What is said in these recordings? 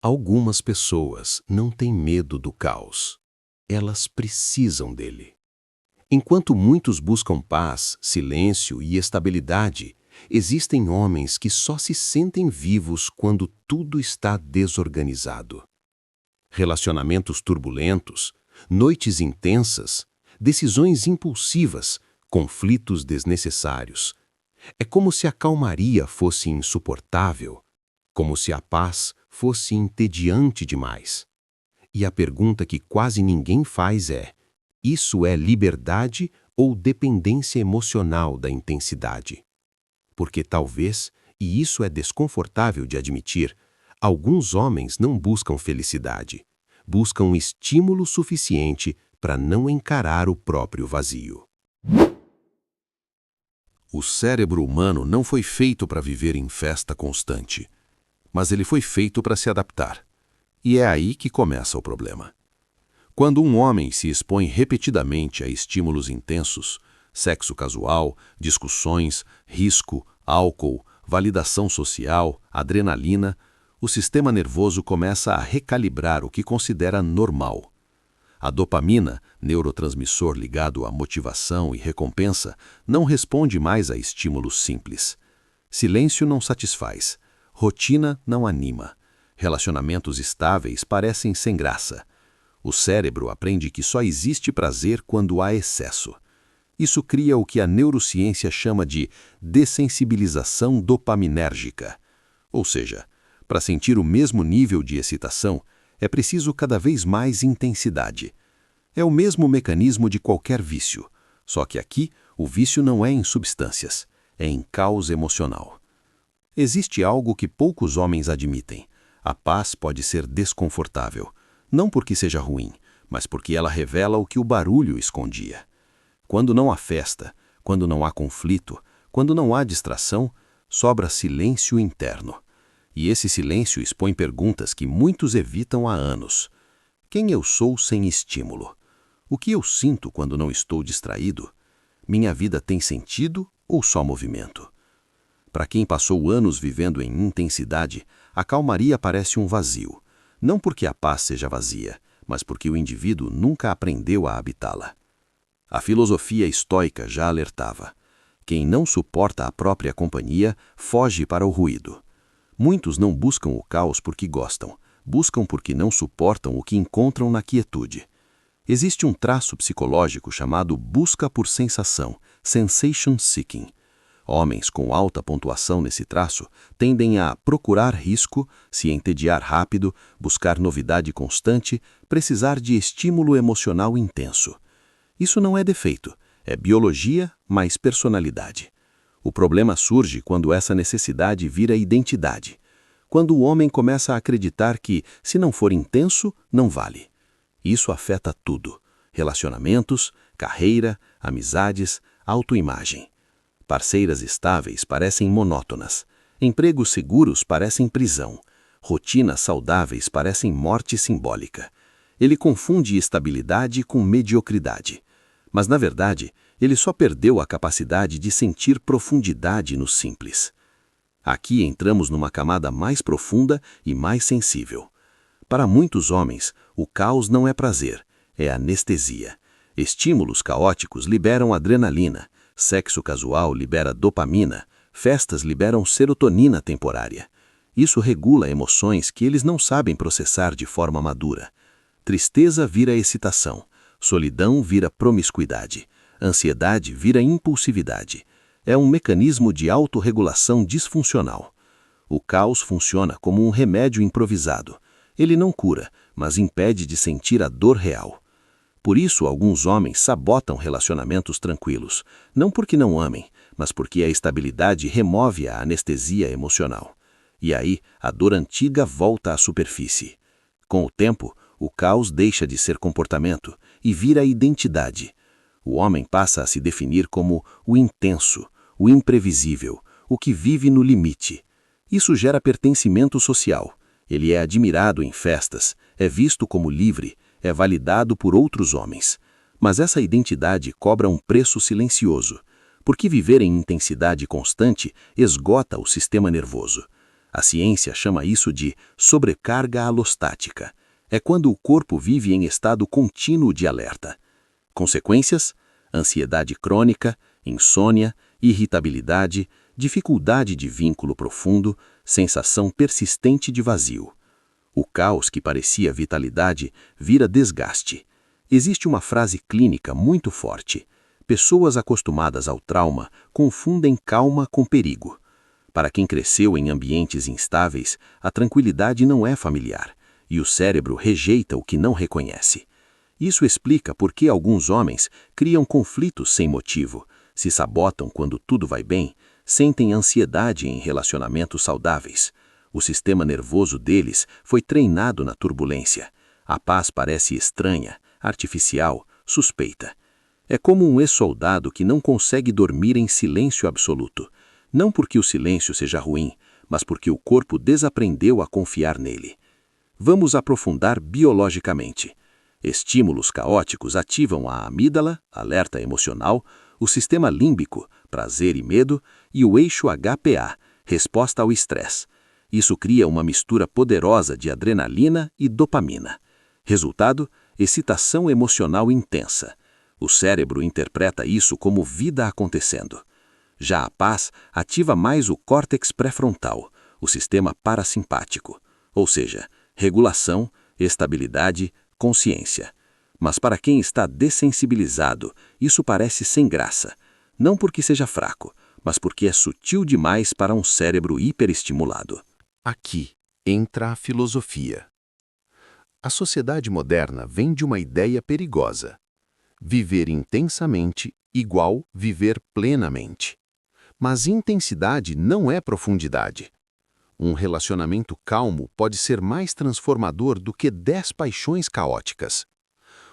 Algumas pessoas não têm medo do caos. Elas precisam dele. Enquanto muitos buscam paz, silêncio e estabilidade, existem homens que só se sentem vivos quando tudo está desorganizado. Relacionamentos turbulentos, noites intensas, decisões impulsivas, conflitos desnecessários. É como se a calmaria fosse insuportável, como se a paz fosse entediante demais. E a pergunta que quase ninguém faz é: isso é liberdade ou dependência emocional da intensidade? Porque talvez, e isso é desconfortável de admitir, alguns homens não buscam felicidade, buscam estímulo suficiente para não encarar o próprio vazio. O cérebro humano não foi feito para viver em festa constante, mas ele foi feito para se adaptar. E é aí que começa o problema. Quando um homem se expõe repetidamente a estímulos intensos, sexo casual, discussões, risco, álcool, validação social, adrenalina, o sistema nervoso começa a recalibrar o que considera normal. A dopamina, neurotransmissor ligado à motivação e recompensa, não responde mais a estímulos simples. Silêncio não satisfaz. Rotina não anima. Relacionamentos estáveis parecem sem graça. O cérebro aprende que só existe prazer quando há excesso. Isso cria o que a neurociência chama de dessensibilização dopaminérgica. Ou seja, para sentir o mesmo nível de excitação, é preciso cada vez mais intensidade. É o mesmo mecanismo de qualquer vício, só que aqui o vício não é em substâncias, é em caos emocional. Existe algo que poucos homens admitem. A paz pode ser desconfortável, não porque seja ruim, mas porque ela revela o que o barulho escondia. Quando não há festa, quando não há conflito, quando não há distração, sobra silêncio interno. E esse silêncio expõe perguntas que muitos evitam há anos. Quem eu sou sem estímulo? O que eu sinto quando não estou distraído? Minha vida tem sentido ou só movimento? Para quem passou anos vivendo em intensidade, a calmaria parece um vazio. Não porque a paz seja vazia, mas porque o indivíduo nunca aprendeu a habitá-la. A filosofia estoica já alertava. Quem não suporta a própria companhia, foge para o ruído. Muitos não buscam o caos porque gostam, buscam porque não suportam o que encontram na quietude. Existe um traço psicológico chamado busca por sensação, sensation seeking. Homens com alta pontuação nesse traço tendem a procurar risco, se entediar rápido, buscar novidade constante, precisar de estímulo emocional intenso. Isso não é defeito, é biologia mais personalidade. O problema surge quando essa necessidade vira identidade. Quando o homem começa a acreditar que, se não for intenso, não vale. Isso afeta tudo: relacionamentos, carreira, amizades, autoimagem. Parceiras estáveis parecem monótonas. Empregos seguros parecem prisão. Rotinas saudáveis parecem morte simbólica. Ele confunde estabilidade com mediocridade. Mas, na verdade, ele só perdeu a capacidade de sentir profundidade no simples. Aqui entramos numa camada mais profunda e mais sensível. Para muitos homens, o caos não é prazer, é anestesia. Estímulos caóticos liberam adrenalina, sexo casual libera dopamina, festas liberam serotonina temporária. Isso regula emoções que eles não sabem processar de forma madura. Tristeza vira excitação, solidão vira promiscuidade, ansiedade vira impulsividade. É um mecanismo de autorregulação disfuncional. O caos funciona como um remédio improvisado. Ele não cura, mas impede de sentir a dor real. Por isso, alguns homens sabotam relacionamentos tranquilos, não porque não amem, mas porque a estabilidade remove a anestesia emocional. E aí, a dor antiga volta à superfície. Com o tempo, o caos deixa de ser comportamento e vira identidade. O homem passa a se definir como o intenso, o imprevisível, o que vive no limite. Isso gera pertencimento social. Ele é admirado em festas, é visto como livre, é validado por outros homens. Mas essa identidade cobra um preço silencioso, porque viver em intensidade constante esgota o sistema nervoso. A ciência chama isso de sobrecarga alostática. É quando o corpo vive em estado contínuo de alerta. Consequências: ansiedade crônica, insônia, irritabilidade, dificuldade de vínculo profundo, sensação persistente de vazio. O caos que parecia vitalidade vira desgaste. Existe uma frase clínica muito forte. Pessoas acostumadas ao trauma confundem calma com perigo. Para quem cresceu em ambientes instáveis, a tranquilidade não é familiar, e o cérebro rejeita o que não reconhece. Isso explica por que alguns homens criam conflitos sem motivo, se sabotam quando tudo vai bem, sentem ansiedade em relacionamentos saudáveis. O sistema nervoso deles foi treinado na turbulência. A paz parece estranha, artificial, suspeita. É como um ex-soldado que não consegue dormir em silêncio absoluto. Não porque o silêncio seja ruim, mas porque o corpo desaprendeu a confiar nele. Vamos aprofundar biologicamente. Estímulos caóticos ativam a amígdala, alerta emocional, o sistema límbico, prazer e medo, e o eixo HPA, resposta ao estresse. Isso cria uma mistura poderosa de adrenalina e dopamina. Resultado: excitação emocional intensa. O cérebro interpreta isso como vida acontecendo. Já a paz ativa mais o córtex pré-frontal, o sistema parasimpático, ou seja, regulação, estabilidade, consciência. Mas para quem está dessensibilizado, isso parece sem graça, não porque seja fraco, mas porque é sutil demais para um cérebro hiperestimulado. Aqui entra a filosofia. A sociedade moderna vem de uma ideia perigosa. Viver intensamente igual viver plenamente. Mas intensidade não é profundidade. Um relacionamento calmo pode ser mais transformador do que 10 paixões caóticas.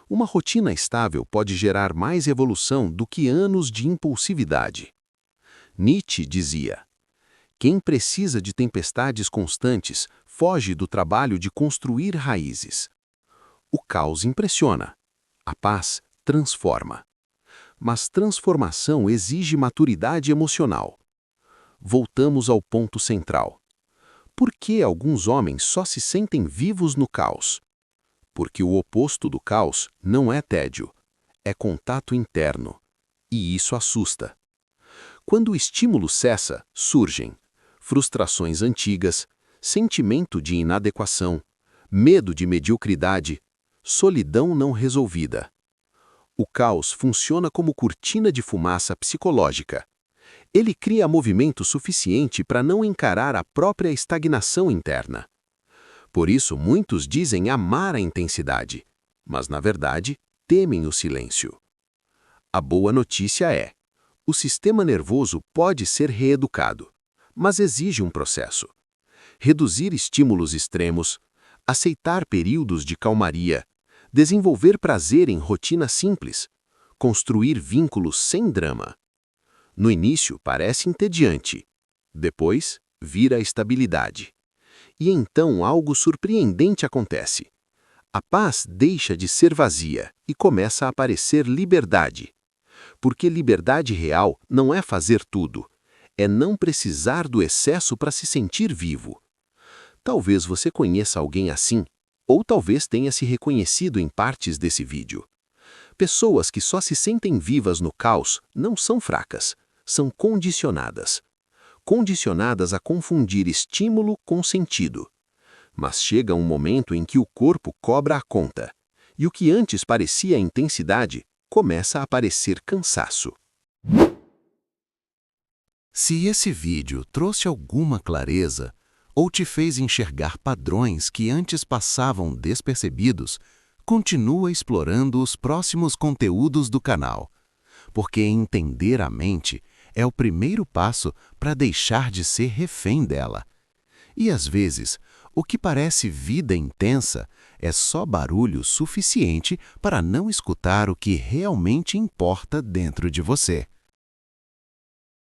Uma rotina estável pode gerar mais evolução do que anos de impulsividade. Nietzsche dizia: quem precisa de tempestades constantes foge do trabalho de construir raízes. O caos impressiona. A paz transforma. Mas transformação exige maturidade emocional. Voltamos ao ponto central. Por que alguns homens só se sentem vivos no caos? Porque o oposto do caos não é tédio, é contato interno. E isso assusta. Quando o estímulo cessa, surgem frustrações antigas, sentimento de inadequação, medo de mediocridade, solidão não resolvida. O caos funciona como cortina de fumaça psicológica. Ele cria movimento suficiente para não encarar a própria estagnação interna. Por isso, muitos dizem amar a intensidade, mas, na verdade, temem o silêncio. A boa notícia é: o sistema nervoso pode ser reeducado, mas exige um processo. Reduzir estímulos extremos, aceitar períodos de calmaria, desenvolver prazer em rotina simples, construir vínculos sem drama. No início parece entediante, depois vira estabilidade. E então algo surpreendente acontece. A paz deixa de ser vazia e começa a aparecer liberdade. Porque liberdade real não é fazer tudo, é não precisar do excesso para se sentir vivo. Talvez você conheça alguém assim, ou talvez tenha se reconhecido em partes desse vídeo. Pessoas que só se sentem vivas no caos não são fracas, são condicionadas. Condicionadas a confundir estímulo com sentido. Mas chega um momento em que o corpo cobra a conta, e o que antes parecia intensidade começa a parecer cansaço. Se esse vídeo trouxe alguma clareza ou te fez enxergar padrões que antes passavam despercebidos, continua explorando os próximos conteúdos do canal, porque entender a mente é o primeiro passo para deixar de ser refém dela. E às vezes, o que parece vida intensa é só barulho suficiente para não escutar o que realmente importa dentro de você.